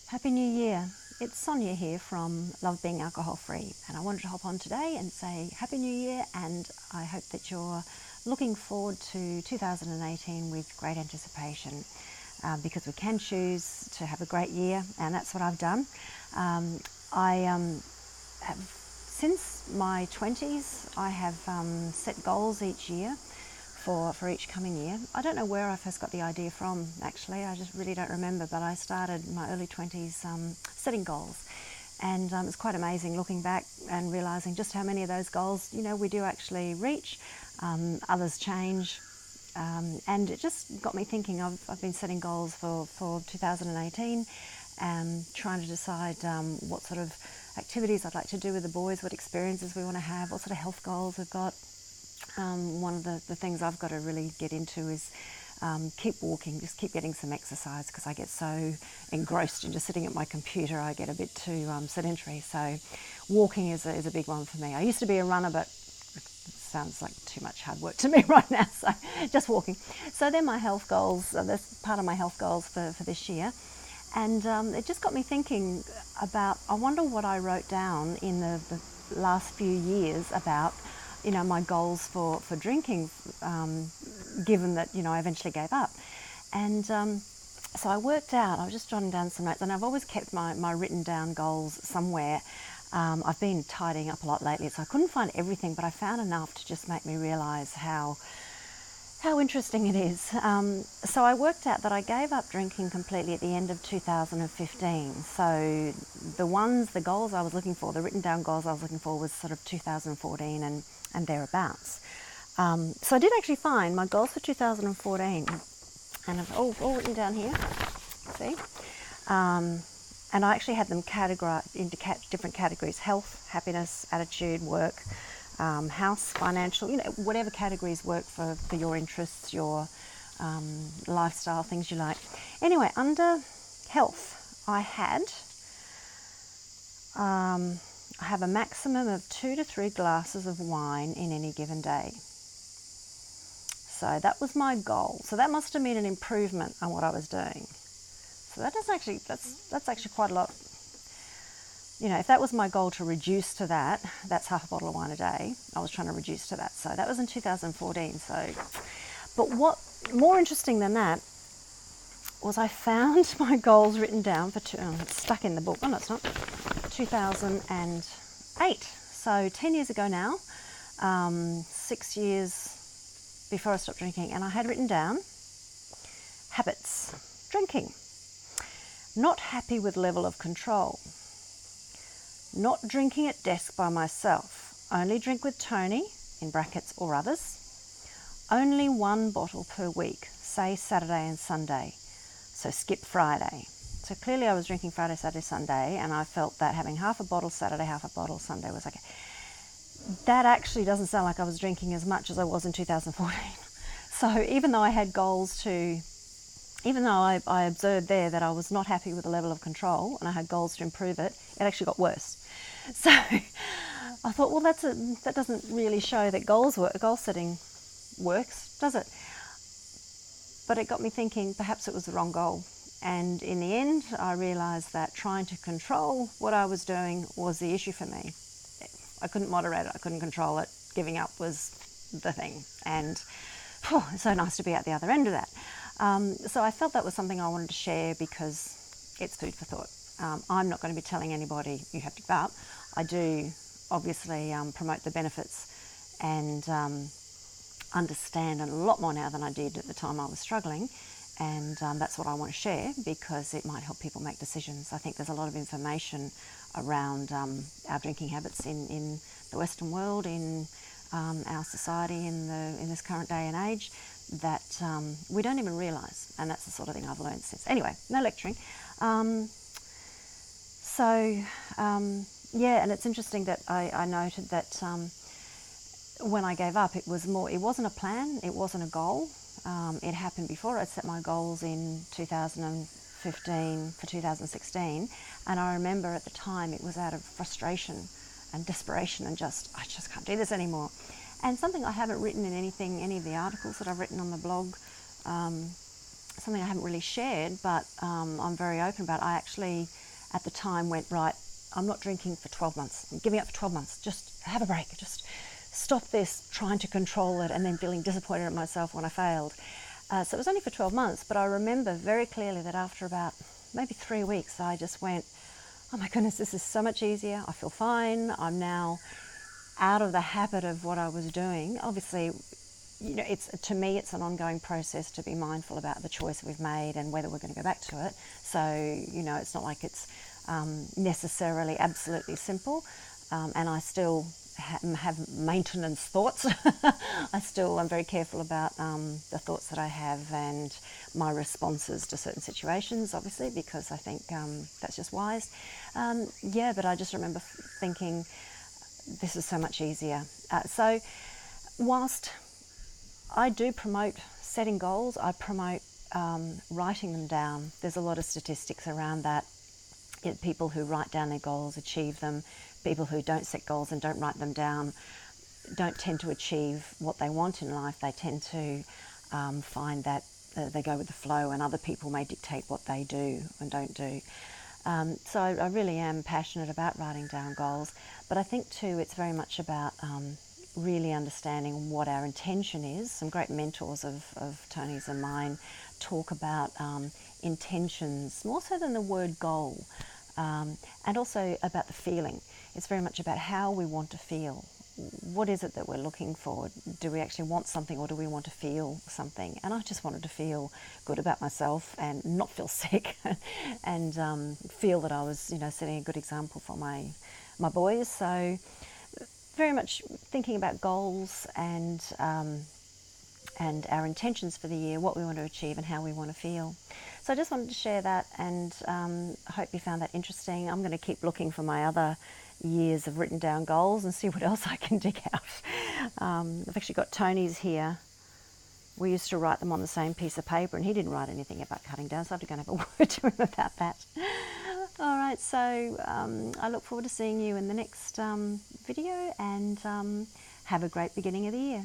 Happy New Year. It's Sonia here from Love Being Alcohol Free, and I wanted to hop on today and say Happy New Year, and I hope that you're looking forward to 2018 with great anticipation, because we can choose to have a great year, and that's what I've done. Since my 20s, I have set goals each year for each coming year. I don't know where I first got the idea from, actually. I just really don't remember, but I started in my early 20s setting goals. And it's quite amazing looking back and realising just how many of those goals, we do actually reach. Others change. And it just got me thinking. I've been setting goals for 2018 and trying to decide what sort of activities I'd like to do with the boys, what experiences we want to have, what sort of health goals we've got. One of the things I've got to really get into is keep walking, just keep getting some exercise, because I get so engrossed in just sitting at my computer, I get a bit too sedentary. So walking is a big one for me. I used to be a runner, but it sounds like too much hard work to me right now, so just walking. So they're my health goals. That's part of my health goals for this year. And it just got me thinking about, I wonder what I wrote down in the last few years about my goals for drinking, given that, I eventually gave up. And so I worked out, I was just jotting down some notes, and I've always kept my written down goals somewhere. I've been tidying up a lot lately, so I couldn't find everything, but I found enough to just make me realise how interesting it is. So I worked out that I gave up drinking completely at the end of 2015. So the goals I was looking for, the written down goals I was looking for, was sort of 2014 and thereabouts. So I did actually find my goals for 2014, and I've all written down here, see? And I actually had them categorized into different categories: health, happiness, attitude, work, house, financial, whatever categories work for your interests, your lifestyle, things you like. Anyway, under health, I have a maximum of 2 to 3 glasses of wine in any given day. So that was my goal. So that must have been an improvement on what I was doing. So that's actually quite a lot. If that was my goal, to reduce to that, that's half a bottle of wine a day. I was trying to reduce to that. So that was in 2014. But what more interesting than that was I found my goals written down for it's stuck in the book. Oh, no, it's not. 2008. So 10 years ago now, 6 years before I stopped drinking, and I had written down habits: drinking, not happy with level of control, not drinking at desk by myself, only drink with Tony, in brackets, or others, only 1 bottle per week, say Saturday and Sunday, so skip Friday. So clearly I was drinking Friday, Saturday, Sunday, and I felt that having half a bottle Saturday, half a bottle Sunday was okay. That actually doesn't sound like I was drinking as much as I was in 2014. So even though I had goals even though I observed there that I was not happy with the level of control and I had goals to improve it, it actually got worse. So I thought, well, that doesn't really show that goal setting works, does it? But it got me thinking, perhaps it was the wrong goal. And in the end, I realised that trying to control what I was doing was the issue for me. I couldn't moderate it, I couldn't control it. Giving up was the thing. And it's so nice to be at the other end of that. So I felt that was something I wanted to share, because it's food for thought. I'm not going to be telling anybody you have to give up. I do obviously promote the benefits and understand a lot more now than I did at the time I was struggling. And that's what I want to share, because it might help people make decisions. I think there's a lot of information around our drinking habits in the Western world, in our society, in this current day and age, that we don't even realise. And that's the sort of thing I've learned since. Anyway, no lecturing. And it's interesting that I noted that when I gave up, it wasn't a plan, it wasn't a goal. It happened before I'd set my goals in 2015 for 2016, and I remember at the time it was out of frustration and desperation and I just can't do this anymore. And something I haven't written in any of the articles that I've written on the blog something I haven't really shared, but I'm very open about. I actually, at the time, went, right, I'm not drinking for 12 months. I'm giving up for 12 months. Just have a break. Just stop this trying to control it and then feeling disappointed at myself when I failed. So it was only for 12 months, but I remember very clearly that after about maybe 3 weeks, I just went, oh my goodness, this is so much easier. I feel fine. I'm now out of the habit of what I was doing. Obviously, to me, it's an ongoing process to be mindful about the choice we've made and whether we're going to go back to it. So, it's not like it's necessarily absolutely simple. And I still have maintenance thoughts. I'm very careful about the thoughts that I have and my responses to certain situations, obviously, because I think that's just wise. But I just remember thinking, this is so much easier. So whilst I do promote setting goals, I promote writing them down. There's a lot of statistics around that. People who write down their goals achieve them. People who don't set goals and don't write them down don't tend to achieve what they want in life. They tend to find that they go with the flow, and other people may dictate what they do and don't do. So I really am passionate about writing down goals, but I think too it's very much about really understanding what our intention is. Some great mentors of Tony's and mine talk about intentions more so than the word goal, and also about the feeling. It's very much about how we want to feel. What is it that we're looking for? Do we actually want something, or do we want to feel something? And I just wanted to feel good about myself and not feel sick, and feel that I was, setting a good example for my boys. So very much thinking about goals and our intentions for the year, what we want to achieve and how we want to feel. So I just wanted to share that, and I hope you found that interesting. I'm going to keep looking for my other years of written down goals and see what else I can dig out. I've actually got Tony's here. We used to write them on the same piece of paper, and he didn't write anything about cutting down, so I have to go and have a word to him about that. All right, so I look forward to seeing you in the next video, and have a great beginning of the year.